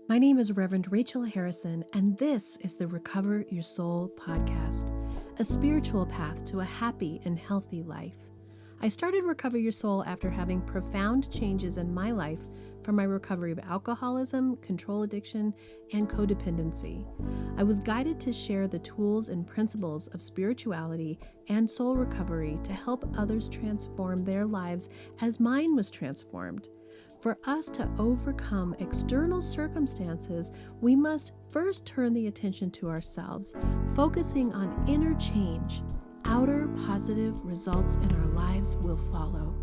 My name is Reverend Rachel Harrison, and this is the Recover Your Soul podcast, a spiritual path to a happy and healthy life. I started Recover Your Soul after having profound changes in my life from my recovery of alcoholism, control addiction, and codependency. I was guided to share the tools and principles of spirituality and soul recovery to help others transform their lives as mine was transformed. For us to overcome external circumstances, we must first turn the attention to ourselves, focusing on inner change. Outer positive results in our lives will follow.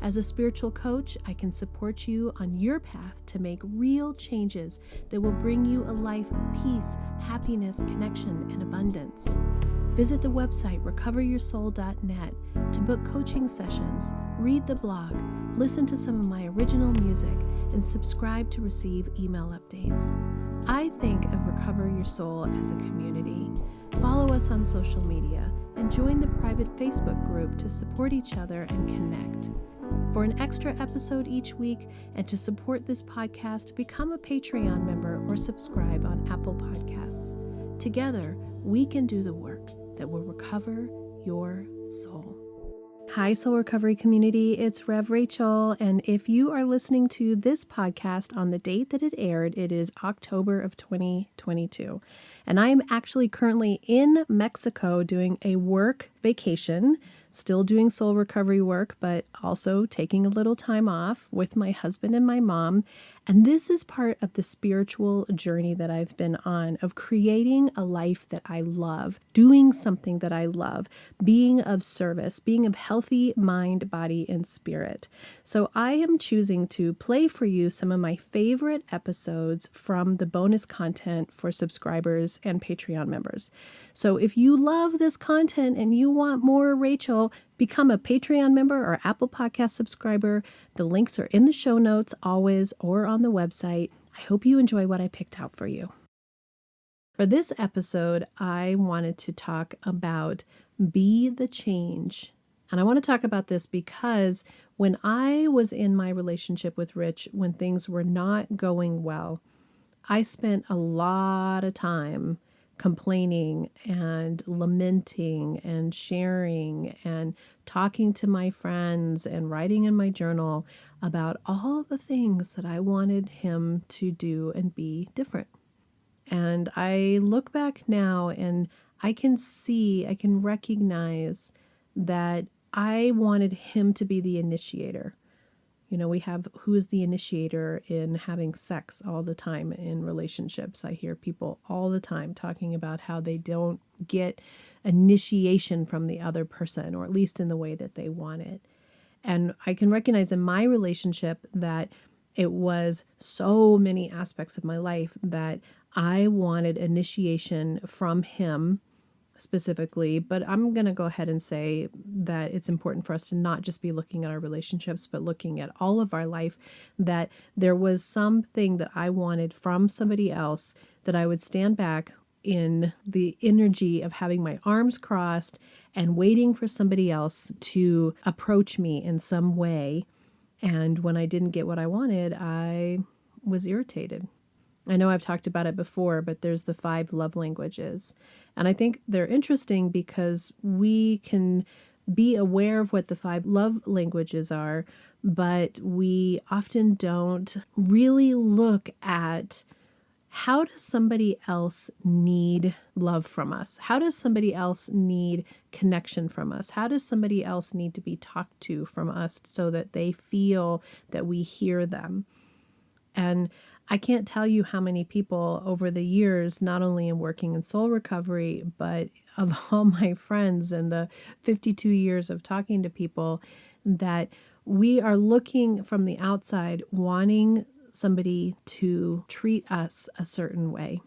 As a spiritual coach, I can support you on your path to make real changes that will bring you a life of peace, happiness, connection, and abundance. Visit the website recoveryoursoul.net to book coaching sessions, read the blog, listen to some of my original music, and subscribe to receive email updates. I think of Recover Your Soul as a community. Follow us on social media and join the private Facebook group to support each other and connect. For an extra episode each week and to support this podcast, become a Patreon member or subscribe on Apple Podcasts. Together, we can do the work that will recover your soul. Hi, Soul Recovery community. It's Rev Rachel, and if you are listening to this podcast on the date that it aired, it is October of 2022. And I am actually currently in Mexico doing a work vacation, still doing soul recovery work, but also taking a little time off with my husband and my mom. And this is part of the spiritual journey that I've been on of creating a life that I love, doing something that I love, being of service, being of healthy mind, body, and spirit. So I am choosing to play for you some of my favorite episodes from the bonus content for subscribers and Patreon members. So if you love this content and you want more Rachel, become a Patreon member or Apple Podcast subscriber. The links are in the show notes always or on the website. I hope you enjoy what I picked out for you. For this episode, I wanted to talk about be the change. And I want to talk about this because when I was in my relationship with Rich, when things were not going well, I spent a lot of time complaining and lamenting and sharing and talking to my friends and writing in my journal about all the things that I wanted him to do and be different. And I look back now and I can recognize that I wanted him to be the initiator. You know, we have who is the initiator in having sex all the time in relationships. I hear people all the time talking about how they don't get initiation from the other person, or at least in the way that they want it. And I can recognize in my relationship that it was so many aspects of my life that I wanted initiation from him specifically, but I'm going to go ahead and say that it's important for us to not just be looking at our relationships, but looking at all of our life, that there was something that I wanted from somebody else, that I would stand back in the energy of having my arms crossed and waiting for somebody else to approach me in some way. And when I didn't get what I wanted, I was irritated. I know I've talked about it before, but there's the 5 love languages. And I think they're interesting because we can be aware of what the 5 love languages are, but we often don't really look at how does somebody else need love from us? How does somebody else need connection from us? How does somebody else need to be talked to from us so that they feel that we hear them? And I can't tell you how many people over the years, not only in working in soul recovery, but of all my friends and the 52 years of talking to people, that we are looking from the outside, wanting somebody to treat us a certain way.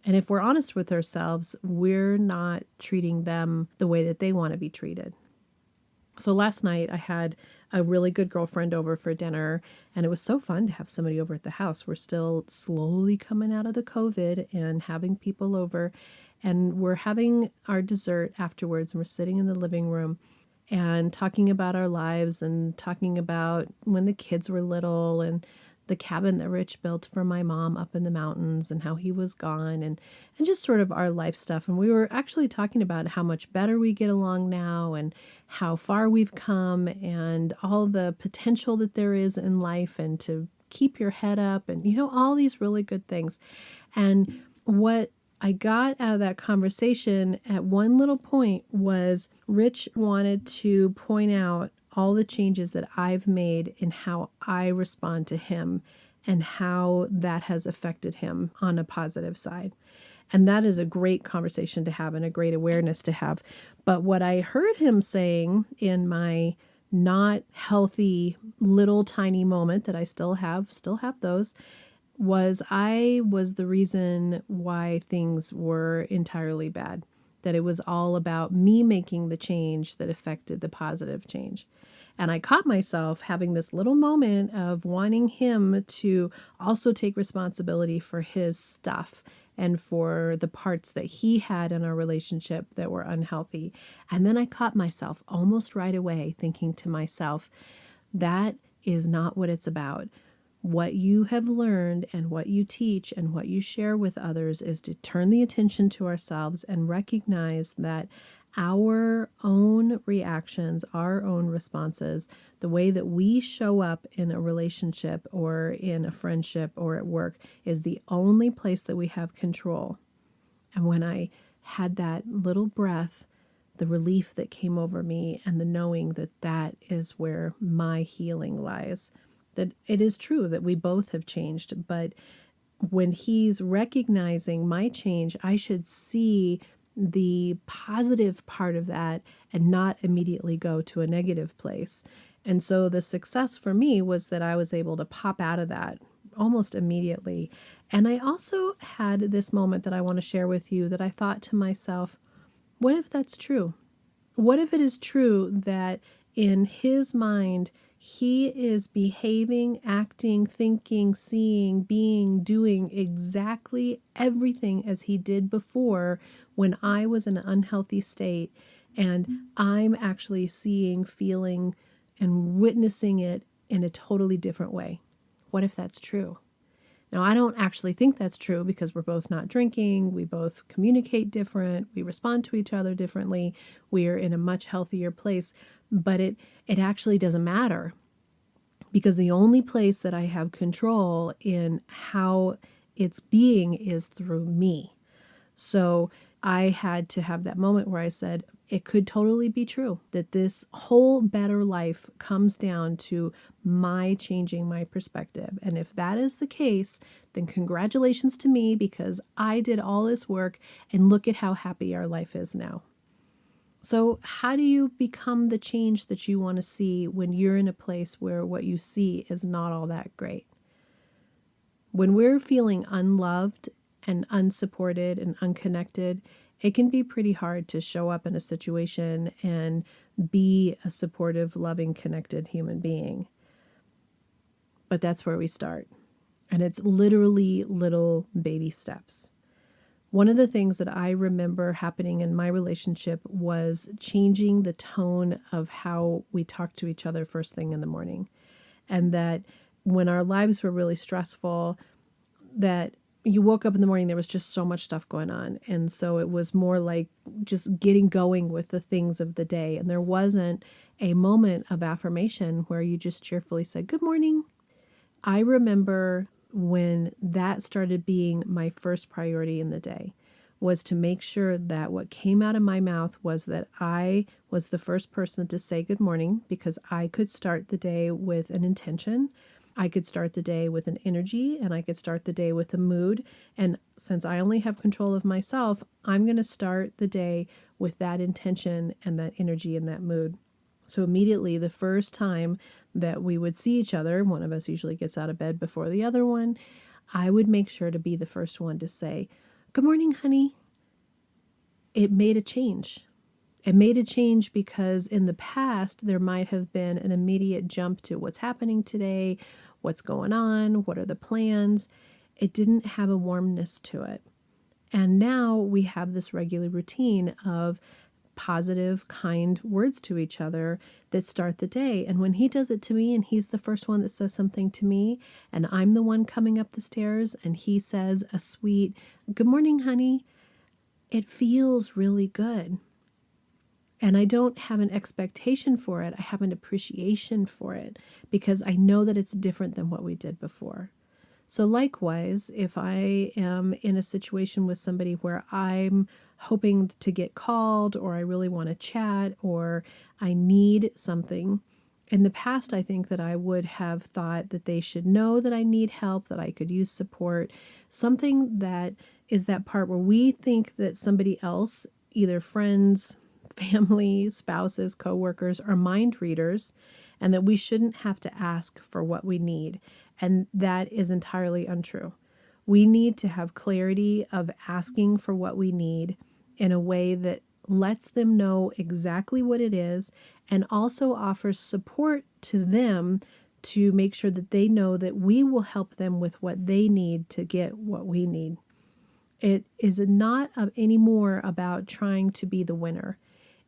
And if we're honest with ourselves, we're not treating them the way that they want to be treated. So last night I had a really good girlfriend over for dinner, and it was so fun to have somebody over at the house. We're still slowly coming out of the COVID and having people over, and we're having our dessert afterwards, and we're sitting in the living room and talking about our lives and talking about when the kids were little and the cabin that Rich built for my mom up in the mountains and how he was gone and just sort of our life stuff. And we were actually talking about how much better we get along now and how far we've come and all the potential that there is in life and to keep your head up and, all these really good things. And what I got out of that conversation at one little point was Rich wanted to point out all the changes that I've made in how I respond to him and how that has affected him on a positive side. And that is a great conversation to have and a great awareness to have. But what I heard him saying in my not healthy little tiny moment that I still have those, was I was the reason why things were entirely bad. That it was all about me making the change that affected the positive change. And I caught myself having this little moment of wanting him to also take responsibility for his stuff and for the parts that he had in our relationship that were unhealthy. And then I caught myself almost right away thinking to myself, that is not what it's about. What you have learned and what you teach and what you share with others is to turn the attention to ourselves and recognize that our own reactions, our own responses, the way that we show up in a relationship or in a friendship or at work is the only place that we have control. And when I had that little breath, the relief that came over me and the knowing that that is where my healing lies, that it is true that we both have changed, but when he's recognizing my change, I should see the positive part of that and not immediately go to a negative place. And so the success for me was that I was able to pop out of that almost immediately. And I also had this moment that I want to share with you that I thought to myself, what if that's true? What if it is true that in his mind, he is behaving, acting, thinking, seeing, being, doing exactly everything as he did before when I was in an unhealthy state, and I'm actually seeing, feeling, and witnessing it in a totally different way? What if that's true? Now, I don't actually think that's true because we're both not drinking, we both communicate different, we respond to each other differently, we are in a much healthier place, but it actually doesn't matter because the only place that I have control in how it's being is through me. So I had to have that moment where I said, it could totally be true that this whole better life comes down to my changing my perspective. And if that is the case, then congratulations to me because I did all this work and look at how happy our life is now. So how do you become the change that you want to see when you're in a place where what you see is not all that great? When we're feeling unloved and unsupported and unconnected, it can be pretty hard to show up in a situation and be a supportive, loving, connected human being. But that's where we start. And it's literally little baby steps. One of the things that I remember happening in my relationship was changing the tone of how we talk to each other first thing in the morning. And that when our lives were really stressful, that you woke up in the morning, there was just so much stuff going on. And so it was more like just getting going with the things of the day. And there wasn't a moment of affirmation where you just cheerfully said, good morning. I remember when that started being my first priority in the day was to make sure that what came out of my mouth was that I was the first person to say good morning because I could start the day with an intention. I could start the day with an energy and I could start the day with a mood. And since I only have control of myself, I'm going to start the day with that intention and that energy and that mood. So immediately the first time that we would see each other, one of us usually gets out of bed before the other one, I would make sure to be the first one to say, good morning, honey. It made a change. It made a change because in the past, there might have been an immediate jump to what's happening today, what's going on, what are the plans. It didn't have a warmness to it. And now we have this regular routine of positive, kind words to each other that start the day. And when he does it to me and he's the first one that says something to me and I'm the one coming up the stairs and he says a sweet, "Good morning, honey," it feels really good. And I don't have an expectation for it. I have an appreciation for it because I know that it's different than what we did before. So likewise, if I am in a situation with somebody where I'm hoping to get called or I really want to chat or I need something, in the past, I think that I would have thought that they should know that I need help, that I could use support, something that is that part where we think that somebody else, either friends, family, spouses, coworkers, are mind readers, and that we shouldn't have to ask for what we need. And that is entirely untrue. We need to have clarity of asking for what we need in a way that lets them know exactly what it is and also offers support to them to make sure that they know that we will help them with what they need to get what we need. It is not anymore about trying to be the winner.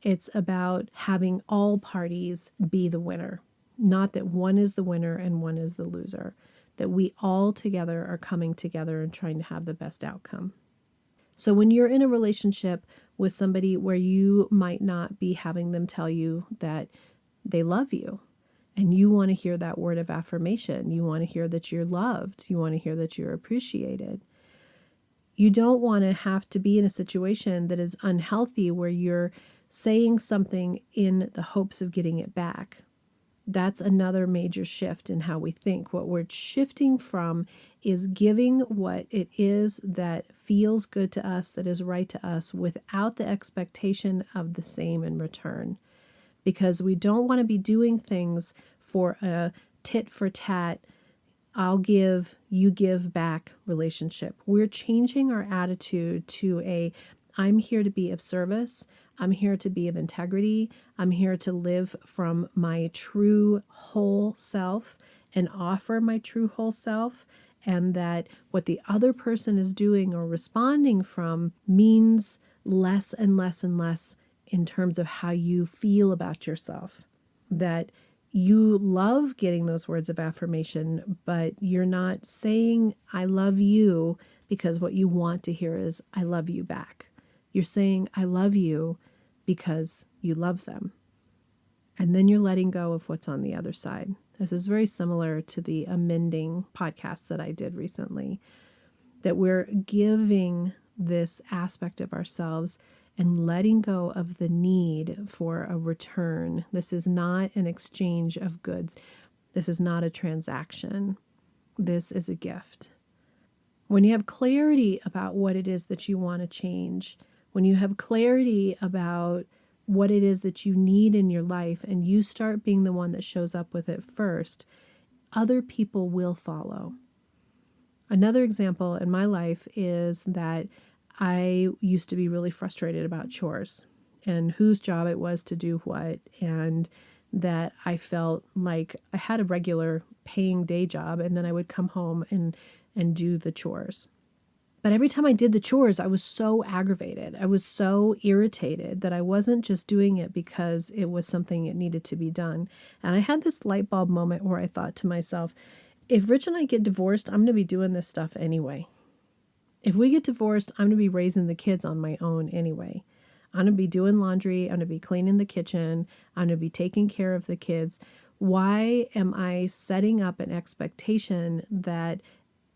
It's about having all parties be the winner. Not that one is the winner and one is the loser. That we all together are coming together and trying to have the best outcome. So when you're in a relationship with somebody where you might not be having them tell you that they love you, and you want to hear that word of affirmation, you want to hear that you're loved, you want to hear that you're appreciated, you don't want to have to be in a situation that is unhealthy where you're saying something in the hopes of getting it back. That's another major shift in how we think. What we're shifting from is giving what it is that feels good to us, that is right to us, without the expectation of the same in return. Because we don't want to be doing things for a tit for tat, I'll give, you give back relationship. We're changing our attitude to a, I'm here to be of service. I'm here to be of integrity. I'm here to live from my true whole self and offer my true whole self. And that what the other person is doing or responding from means less and less and less in terms of how you feel about yourself. That you love getting those words of affirmation, but you're not saying, I love you, because what you want to hear is, I love you back. You're saying, I love you because you love them. And then you're letting go of what's on the other side. This is very similar to the amending podcast that I did recently, that we're giving this aspect of ourselves and letting go of the need for a return. This is not an exchange of goods. This is not a transaction. This is a gift. When you have clarity about what it is that you want to change, when you have clarity about what it is that you need in your life and you start being the one that shows up with it first, other people will follow. Another example in my life is that I used to be really frustrated about chores and whose job it was to do what, and that I felt like I had a regular paying day job and then I would come home and do the chores. But every time I did the chores, I was so aggravated. I was so irritated that I wasn't just doing it because it was something that needed to be done. And I had this light bulb moment where I thought to myself, if Rich and I get divorced, I'm going to be doing this stuff anyway. If we get divorced, I'm going to be raising the kids on my own anyway. I'm going to be doing laundry. I'm going to be cleaning the kitchen. I'm going to be taking care of the kids. Why am I setting up an expectation that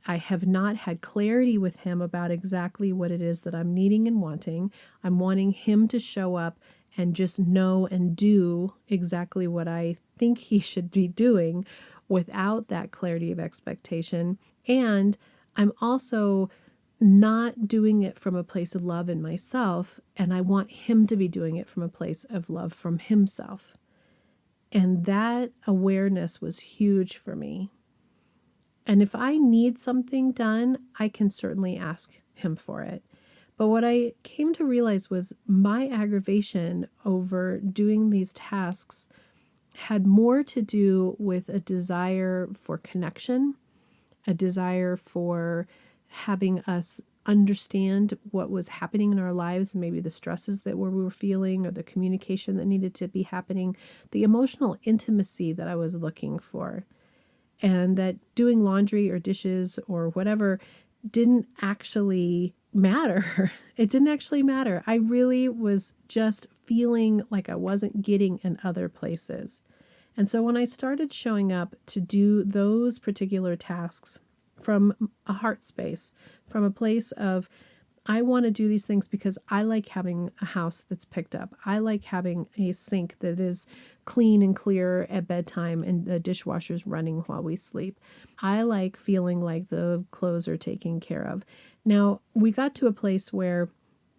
I have not had clarity with him about exactly what it is that I'm needing and wanting? I'm wanting him to show up and just know and do exactly what I think he should be doing without that clarity of expectation. And I'm also not doing it from a place of love in myself, and I want him to be doing it from a place of love from himself. And that awareness was huge for me. And if I need something done, I can certainly ask him for it. But what I came to realize was my aggravation over doing these tasks had more to do with a desire for connection, a desire for having us understand what was happening in our lives, maybe the stresses that we were feeling or the communication that needed to be happening, the emotional intimacy that I was looking for. And that doing laundry or dishes or whatever didn't actually matter. It didn't actually matter. I really was just feeling like I wasn't getting in other places. And so when I started showing up to do those particular tasks from a heart space, from a place of, I want to do these things because I like having a house that's picked up. I like having a sink that is clean and clear at bedtime and the dishwasher's running while we sleep. I like feeling like the clothes are taken care of. Now, we got to a place where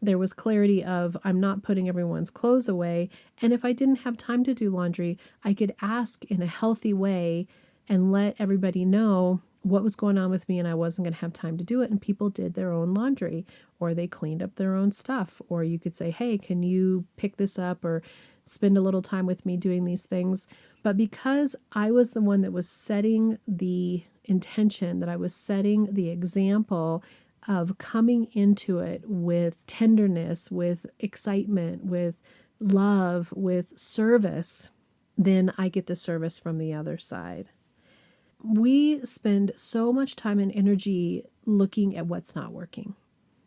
there was clarity of, I'm not putting everyone's clothes away. And if I didn't have time to do laundry, I could ask in a healthy way and let everybody know what was going on with me, and I wasn't going to have time to do it. And people did their own laundry, or they cleaned up their own stuff. Or you could say, hey, can you pick this up or spend a little time with me doing these things? But because I was the one that was setting the intention, that I was setting the example of coming into it with tenderness, with excitement, with love, with service, then I get the service from the other side. We spend so much time and energy looking at what's not working.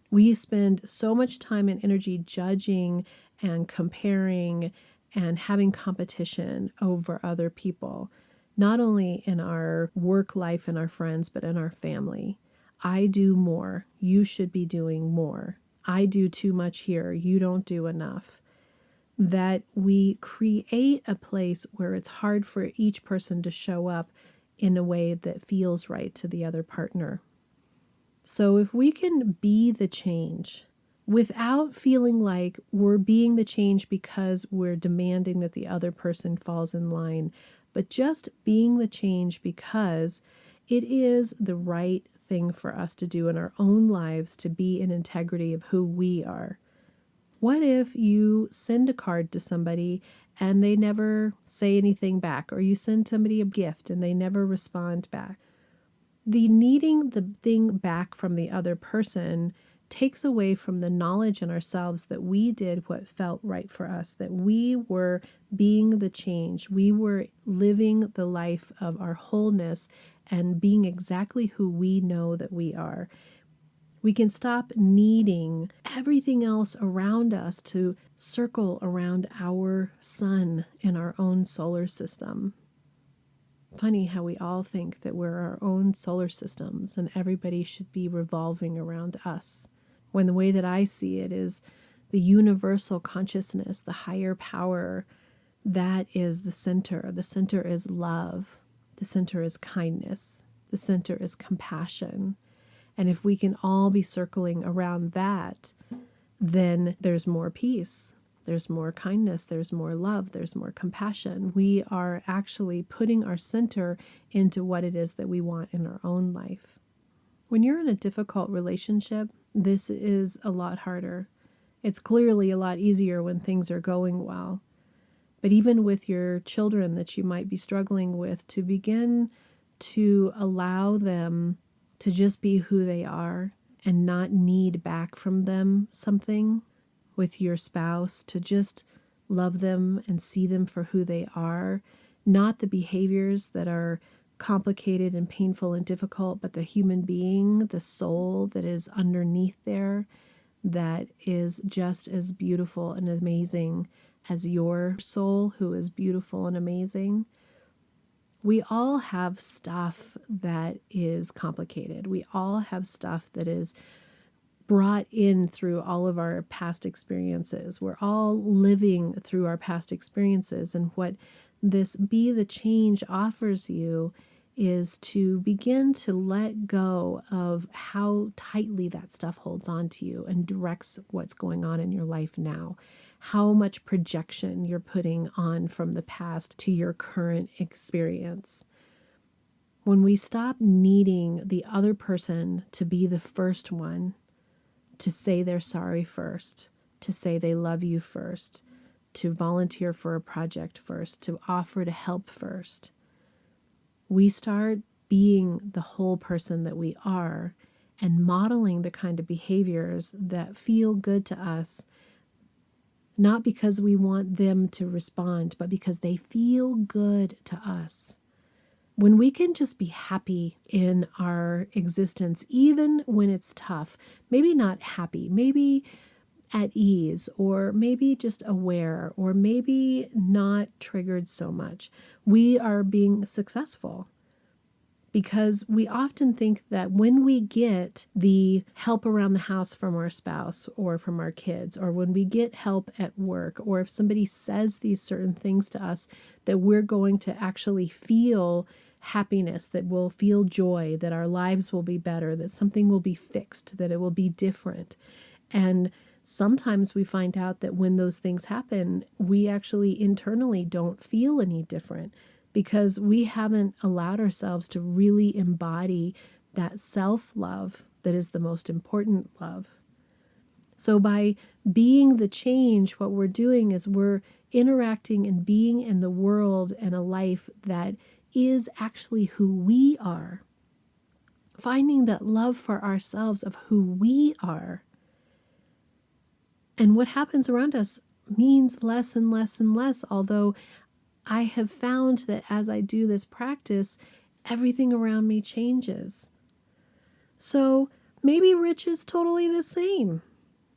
We spend so much time and energy judging and comparing and having competition over other people, not only in our work life and our friends, but in our family. I do more. You should be doing more. I do too much here. You don't do enough. That we create a place where it's hard for each person to show up in a way that feels right to the other partner. So if we can be the change without feeling like we're being the change because we're demanding that the other person falls in line, but just being the change because it is the right thing for us to do in our own lives to be in integrity of who we are. What if you send a card to somebody and they never say anything back, or you send somebody a gift and they never respond back? The needing the thing back from the other person takes away from the knowledge in ourselves that we did what felt right for us, that we were being the change. We were living the life of our wholeness and being exactly who we know that we are. We can stop needing everything else around us to circle around our sun in our own solar system. Funny how we all think that we're our own solar systems and everybody should be revolving around us, when the way that I see it is the universal consciousness, the higher power, that is the center. The center is love. The center is kindness. The center is compassion. And if we can all be circling around that, then there's more peace. There's more kindness, there's more love, there's more compassion. We are actually putting our center into what it is that we want in our own life. When you're in a difficult relationship, this is a lot harder. It's clearly a lot easier when things are going well. But even with your children that you might be struggling with, to begin to allow them to just be who they are and not need back from them something. With your spouse, to just love them and see them for who they are, not the behaviors that are complicated and painful and difficult, but the human being, the soul that is underneath there, that is just as beautiful and amazing as your soul, who is beautiful and amazing. We all have stuff that is complicated. We all have stuff that is brought in through all of our past experiences. We're all living through our past experiences. And what this Be the Change offers you is to begin to let go of how tightly that stuff holds on to you and directs what's going on in your life now. How much projection you're putting on from the past to your current experience. When we stop needing the other person to be the first one, to say they're sorry first, to say they love you first, to volunteer for a project first, to offer to help first, we start being the whole person that we are, and modeling the kind of behaviors that feel good to us, not because we want them to respond, but because they feel good to us. When we can just be happy in our existence, even when it's tough, maybe not happy, maybe at ease, or maybe just aware, or maybe not triggered so much, we are being successful. Because we often think that when we get the help around the house from our spouse or from our kids, or when we get help at work, or if somebody says these certain things to us, that we're going to actually feel happiness, that we'll feel joy, that our lives will be better, that something will be fixed, that it will be different. And sometimes we find out that when those things happen, we actually internally don't feel any different, because we haven't allowed ourselves to really embody that self-love that is the most important love. So by being the change, what we're doing is we're interacting and being in the world and a life that is actually who we are. Finding that love for ourselves of who we are. And what happens around us means less and less and less, although I have found that as I do this practice, everything around me changes. So maybe Rich is totally the same.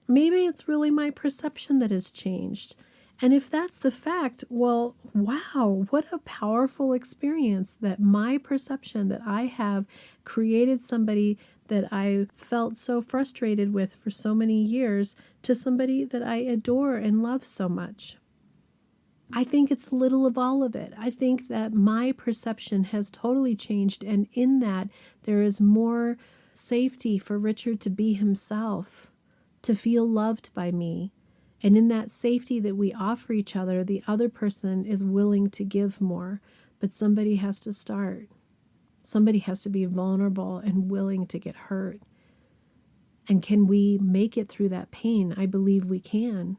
Maybe it's really my perception that has changed. And if that's the fact, well, wow, what a powerful experience that my perception that I have created somebody that I felt so frustrated with for so many years to somebody that I adore and love so much. I think it's little of all of it. I think that my perception has totally changed, and in that there is more safety for Richard to be himself, to feel loved by me. And in that safety that we offer each other, the other person is willing to give more, but somebody has to start. Somebody has to be vulnerable and willing to get hurt. And can we make it through that pain? I believe we can.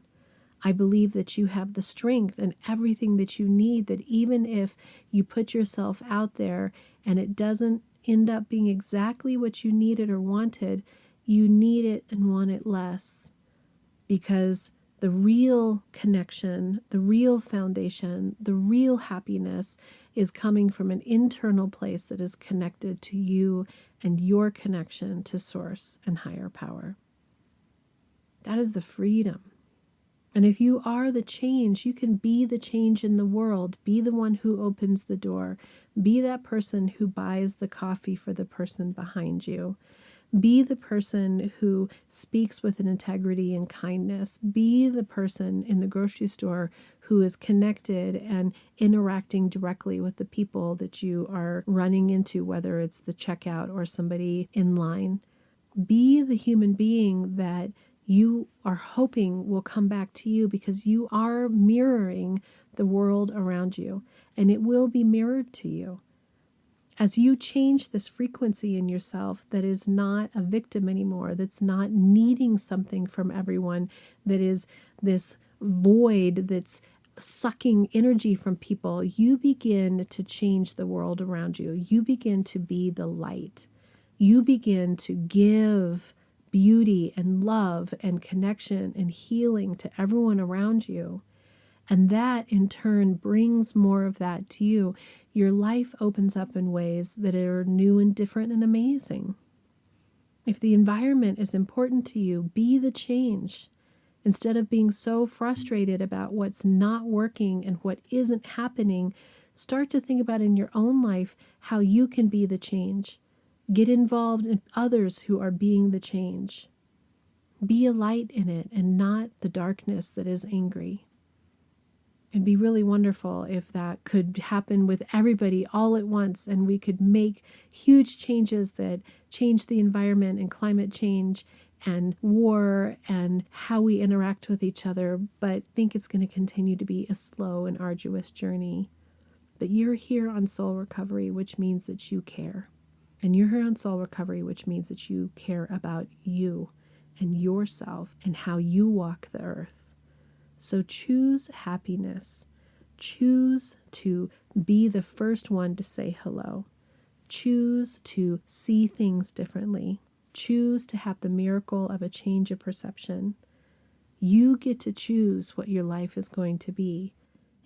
I believe that you have the strength and everything that you need, that even if you put yourself out there and it doesn't end up being exactly what you needed or wanted, you need it and want it less. Because the real connection, the real foundation, the real happiness is coming from an internal place that is connected to you and your connection to Source and higher power. That is the freedom. And if you are the change, you can be the change in the world. Be the one who opens the door. Be that person who buys the coffee for the person behind you. Be the person who speaks with an integrity and kindness. Be the person in the grocery store who is connected and interacting directly with the people that you are running into, whether it's the checkout or somebody in line. Be the human being that you are hoping will come back to you, because you are mirroring the world around you, and it will be mirrored to you. As you change this frequency in yourself that is not a victim anymore, that's not needing something from everyone, that is this void that's sucking energy from people, you begin to change the world around you. You begin to be the light. You begin to give beauty and love and connection and healing to everyone around you. And that in turn brings more of that to you. Your life opens up in ways that are new and different and amazing. If the environment is important to you, be the change. Instead of being so frustrated about what's not working and what isn't happening, start to think about in your own life how you can be the change. Get involved in others who are being the change. Be a light in it and not the darkness that is angry. It'd be really wonderful if that could happen with everybody all at once, and we could make huge changes that change the environment and climate change and war and how we interact with each other. But I think it's going to continue to be a slow and arduous journey. But you're here on Soul Recovery, which means that you care. And you're here on Soul Recovery, which means that you care about you and yourself and how you walk the earth. So choose happiness. Choose to be the first one to say hello. Choose to see things differently. choose to have the miracle of a change of perception. You get to choose what your life is going to be,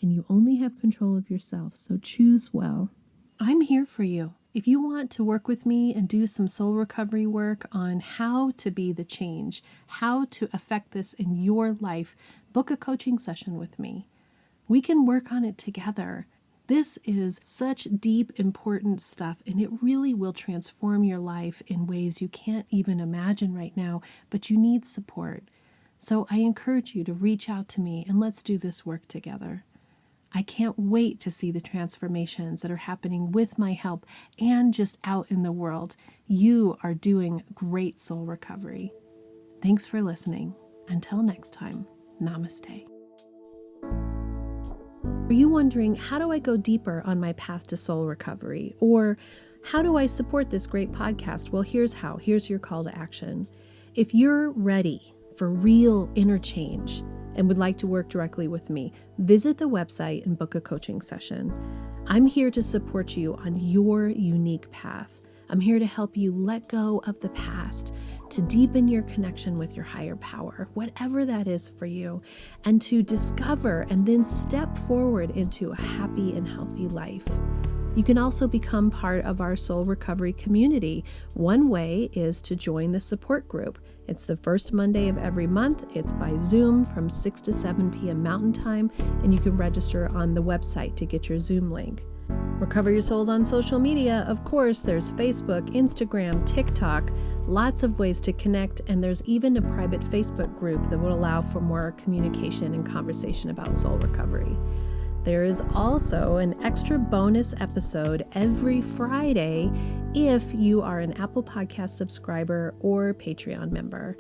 and you only have control of yourself, so choose well. I'm here for you. If you want to work with me and do some soul recovery work on how to be the change, how to affect this in your life, book a coaching session with me. We can work on it together. This is such deep, important stuff, and it really will transform your life in ways you can't even imagine right now, but you need support. So I encourage you to reach out to me and let's do this work together. I can't wait to see the transformations that are happening with my help and just out in the world. You are doing great soul recovery. Thanks for listening. Until next time, namaste. Are you wondering, how do I go deeper on my path to soul recovery? Or how do I support this great podcast? Well, here's how. Here's your call to action. If you're ready for real inner change and would like to work directly with me, visit the website and book a coaching session. I'm here to support you on your unique path. I'm here to help you let go of the past, to deepen your connection with your higher power, whatever that is for you, and to discover and then step forward into a happy and healthy life. You can also become part of our soul recovery community. One way is to join the support group. It's the first Monday of every month. It's by Zoom from 6 to 7 p.m. Mountain Time, and you can register on the website to get your Zoom link. Recover Your Souls on social media. Of course, there's Facebook, Instagram, TikTok, lots of ways to connect, and there's even a private Facebook group that will allow for more communication and conversation about soul recovery. There is also an extra bonus episode every Friday if you are an Apple Podcast subscriber or Patreon member.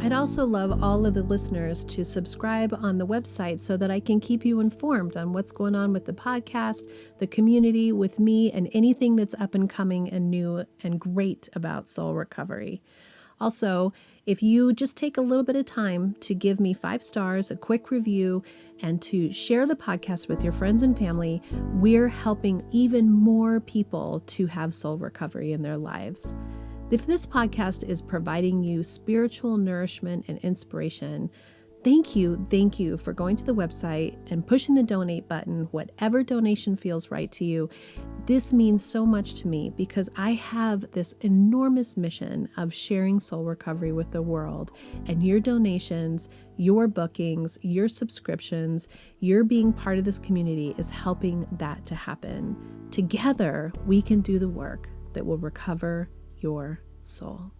I'd also love all of the listeners to subscribe on the website so that I can keep you informed on what's going on with the podcast, the community, with me, and anything that's up and coming and new and great about soul recovery. Also, if you just take a little bit of time to give me 5 stars, a quick review, and to share the podcast with your friends and family, we're helping even more people to have soul recovery in their lives. If this podcast is providing you spiritual nourishment and inspiration, thank you for going to the website and pushing the donate button, whatever donation feels right to you. This means so much to me because I have this enormous mission of sharing soul recovery with the world, and your donations, your bookings, your subscriptions, your being part of this community is helping that to happen. Together, we can do the work that will recover your soul.